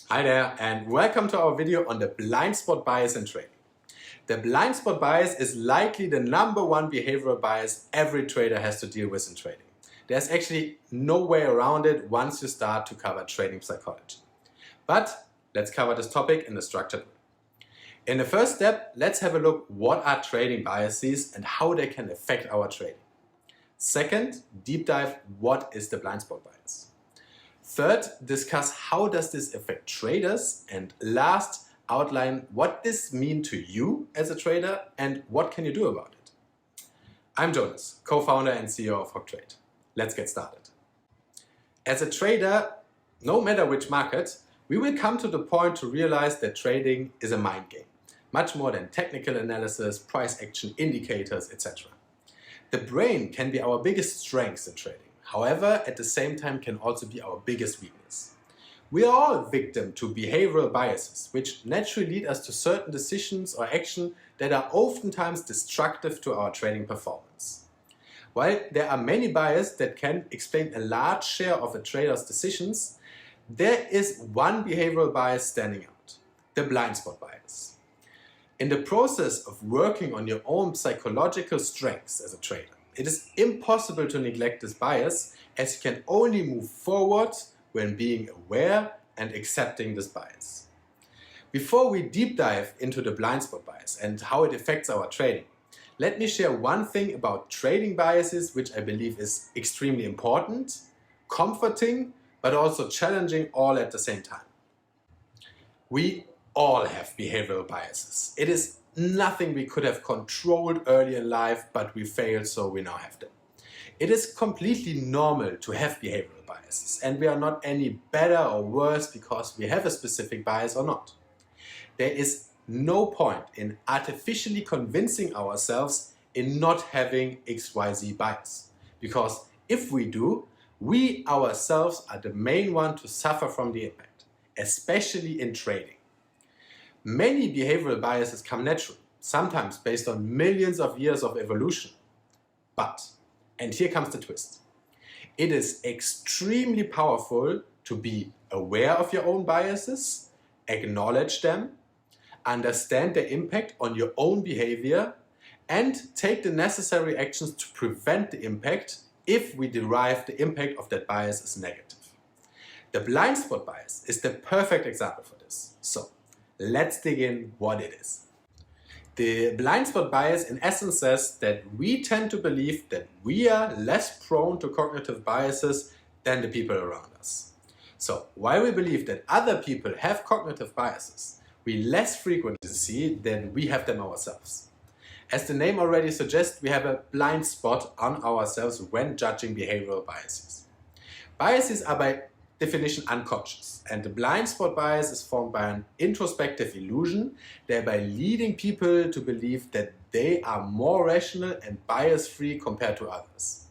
Hi there and welcome to our video on the blind spot bias in trading. The blind spot bias is likely the #1 behavioral bias every trader has to deal with in trading. There's actually no way around it once you start to cover trading psychology. But let's cover this topic in a structured way. In the first step, let's have a look what are trading biases and how they can affect our trading. Second, deep dive what is the blind spot bias. Third, discuss how does this affect traders, and last, outline what this means to you as a trader and what can you do about it. I'm Jonas, co-founder and CEO of Hoc-trade. Let's get started. As a trader, no matter which market, we will come to the point to realize that trading is a mind game, much more than technical analysis, price action indicators, etc. The brain can be our biggest strength in trading. However, at the same time can also be our biggest weakness. We are all victim to behavioral biases, which naturally lead us to certain decisions or action that are oftentimes destructive to our trading performance. While there are many biases that can explain a large share of a trader's decisions, there is one behavioral bias standing out: the blind spot bias. In the process of working on your own psychological strengths as a trader, it is impossible to neglect this bias, as you can only move forward when being aware and accepting this bias. Before we deep dive into the blind spot bias and how it affects our trading, let me share one thing about trading biases which I believe is extremely important, comforting, but also challenging all at the same time. We all have behavioral biases. It is nothing we could have controlled early in life, but we failed, so we now have them. It is completely normal to have behavioral biases, and we are not any better or worse because we have a specific bias or not. There is no point in artificially convincing ourselves in not having XYZ bias, because if we do, we ourselves are the main one to suffer from the impact, especially in trading. Many behavioral biases come naturally, sometimes based on millions of years of evolution. But, and here comes the twist, it is extremely powerful to be aware of your own biases, acknowledge them, understand their impact on your own behavior, and take the necessary actions to prevent the impact if we derive the impact of that bias as negative. The blind spot bias is the perfect example for this. So, let's dig in what it is. The blind spot bias in essence says that we tend to believe that we are less prone to cognitive biases than the people around us. So while we believe that other people have cognitive biases, we less frequently see that we have them ourselves. As the name already suggests, we have a blind spot on ourselves when judging behavioral biases. Biases are by definition unconscious, and the blind spot bias is formed by an introspective illusion, thereby leading people to believe that they are more rational and bias-free compared to others.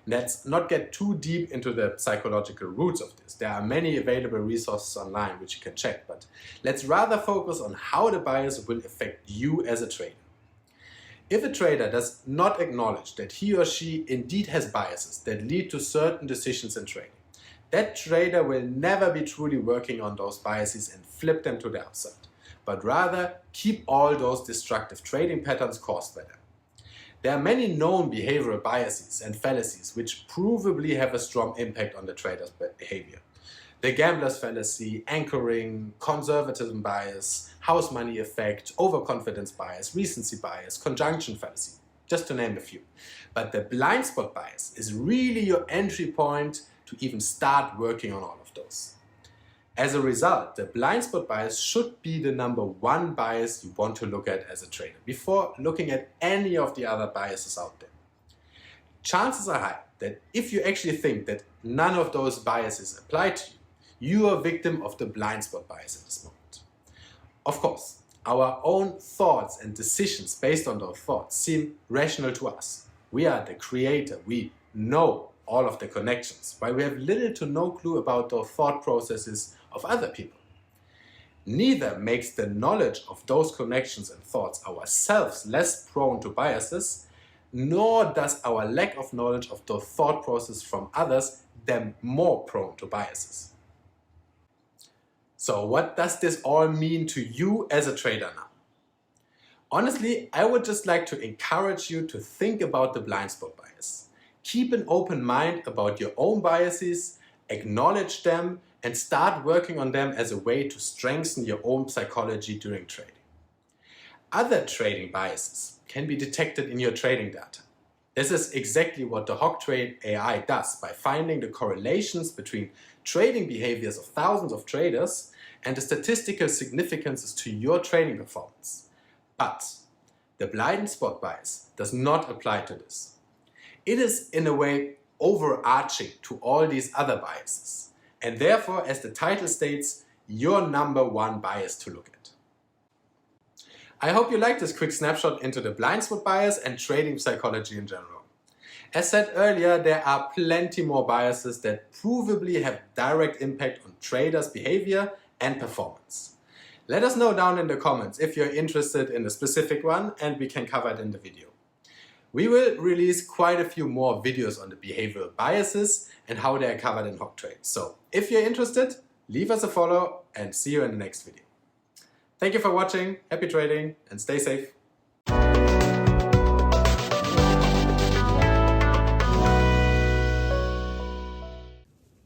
Let's not get too deep into the psychological roots of this. There are many available resources online which you can check, but let's rather focus on how the bias will affect you as a trader. If a trader does not acknowledge that he or she indeed has biases that lead to certain decisions in trading, that trader will never be truly working on those biases and flip them to the upside, but rather keep all those destructive trading patterns caused by them. There are many known behavioral biases and fallacies which provably have a strong impact on the trader's behavior. The gambler's fallacy, anchoring, conservatism bias, house money effect, overconfidence bias, recency bias, conjunction fallacy, just to name a few. But the blind spot bias is really your entry point to even start working on all of those. As a result, the blind spot bias should be the #1 bias you want to look at as a trader before looking at any of the other biases out there. Chances are high that if you actually think that none of those biases apply to you, you are a victim of the blind spot bias at this moment. Of course, our own thoughts and decisions based on those thoughts seem rational to us. We are the creator, we know all of the connections, while we have little to no clue about the thought processes of other people. Neither makes the knowledge of those connections and thoughts ourselves less prone to biases, nor does our lack of knowledge of the thought process from others them more prone to biases. So what does this all mean to you as a trader now? Honestly, I would just like to encourage you to think about the blind spot bias. Keep an open mind about your own biases, acknowledge them, and start working on them as a way to strengthen your own psychology during trading. Other trading biases can be detected in your trading data. This is exactly what the Hoc-trade AI does by finding the correlations between trading behaviors of thousands of traders and the statistical significances to your trading performance. But the blind spot bias does not apply to this. It is in a way overarching to all these other biases, and therefore, as the title states, your number one bias to look at. I hope you liked this quick snapshot into the blind spot bias and trading psychology in general. As said earlier, there are plenty more biases that provably have direct impact on traders' behavior and performance. Let us know down in the comments if you're interested in a specific one and we can cover it in the video. We will release quite a few more videos on the behavioral biases and how they are covered in Hoc-trade. So if you're interested, leave us a follow and see you in the next video. Thank you for watching, happy trading and stay safe.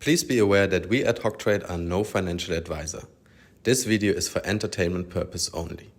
Please be aware that we at Hoc-trade are no financial advisor. This video is for entertainment purpose only.